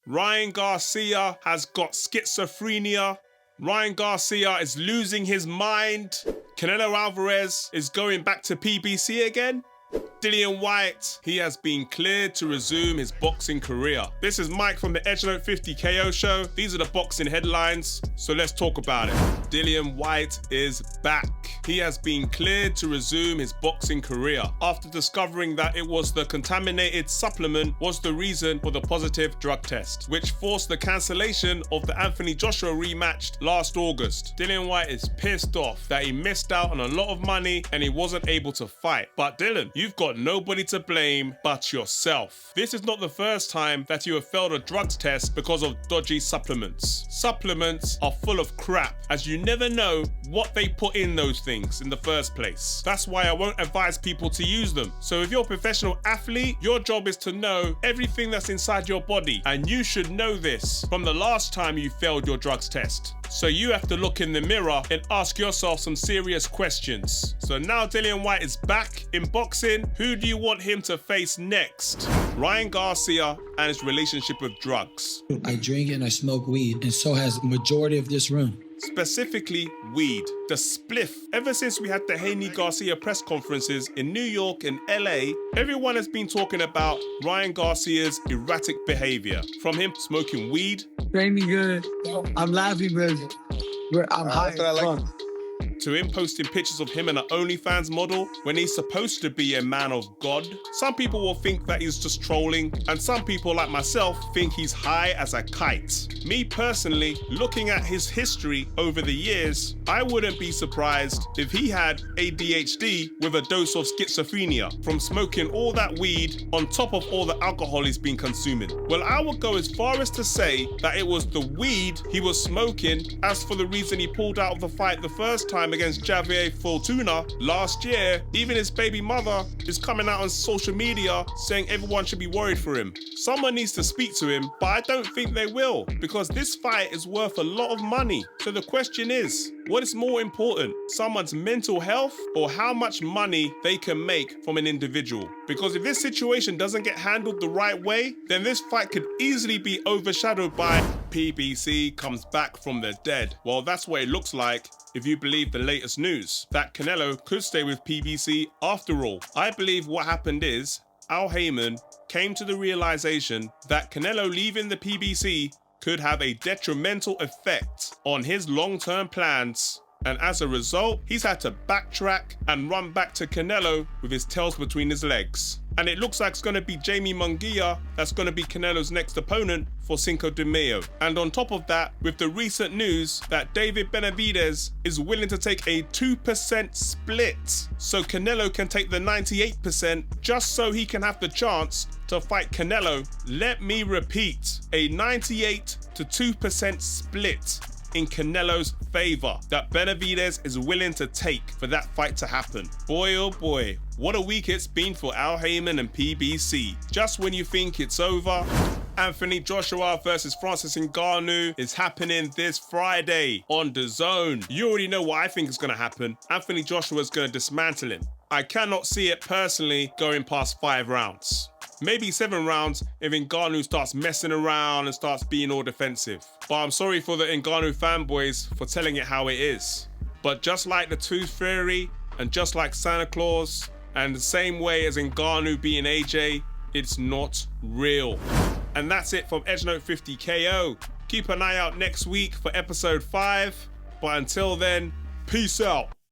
Ryan Garcia has got schizophrenia. Ryan Garcia is losing his mind. Canelo Alvarez is going back to PBC again. Dillion Whyte, he has been cleared to resume his boxing career. This is Mike from the Edgenote50KO Show. These are the boxing headlines, so let's talk about it. Dillion Whyte is back. He has been cleared to resume his boxing career after discovering that it was the contaminated supplement was the reason for the positive drug test, which forced the cancellation of the Anthony Joshua rematch last August. Dillion Whyte is pissed off that he missed out on a lot of money and he wasn't able to fight. But Dylan, you've got nobody to blame but yourself. This is not the first time that you have failed a drugs test because of dodgy supplements. Supplements are full of crap, as you never know what they put in those things in the first place. That's why I won't advise people to use them. So if you're a professional athlete, your job is to know everything that's inside your body, and you should know this from the last time you failed your drugs test. So you have to look in the mirror and ask yourself some serious questions. So now Dillion Whyte is back in boxing. Who do you want him to face next? Ryan Garcia and his relationship with drugs. I drink and I smoke weed, and so has the majority of this room. Specifically weed, the spliff. Ever since we had the Haymon Garcia press conferences in New York and LA, everyone has been talking about Ryan Garcia's erratic behavior. From him smoking weed. Train me good. I'm laughing, bro. I'm high. That's what I like. To him posting pictures of him and an OnlyFans model when he's supposed to be a man of God. Some people will think that he's just trolling, and some people like myself think he's high as a kite. Me personally, looking at his history over the years, I wouldn't be surprised if he had ADHD with a dose of schizophrenia from smoking all that weed on top of all the alcohol he's been consuming. Well, I would go as far as to say that it was the weed he was smoking as for the reason he pulled out of the fight the first time against Javier Fortuna last year. Even his baby mother is coming out on social media saying everyone should be worried for him. Someone needs to speak to him, but I don't think they will, because this fight is worth a lot of money. So the question is, what is more important, someone's mental health or how much money they can make from an individual? Because if this situation doesn't get handled the right way, then this fight could easily be overshadowed by PBC comes back from the dead. Well, that's what it looks like if you believe the latest news, that Canelo could stay with PBC after all. I believe what happened is Al Haymon came to the realization that Canelo leaving the PBC could have a detrimental effect on his long-term plans. And as a result, he's had to backtrack and run back to Canelo with his tails between his legs. And it looks like it's going to be Jamie Munguia that's going to be Canelo's next opponent for Cinco de Mayo. And on top of that, with the recent news that David Benavidez is willing to take a 2% split, so Canelo can take the 98% just so he can have the chance to fight Canelo. Let me repeat, a 98 to 2% split in Canelo's favor that Benavidez is willing to take for that fight to happen. Boy, oh boy, what a week it's been for Al Haymon and PBC. Just when you think it's over, Anthony Joshua versus Francis Ngannou is happening this Friday on DAZN. You already know what I think is going to happen. Anthony Joshua is going to dismantle him. I cannot see it personally going past 5 rounds. Maybe 7 rounds if Ngannou starts messing around and starts being all defensive. But I'm sorry for the Ngannou fanboys for telling it how it is. But just like the Tooth Fairy and just like Santa Claus and the same way as Ngannou being AJ, it's not real. And that's it from Edgenote50KO. Keep an eye out next week for episode 5. But until then, peace out.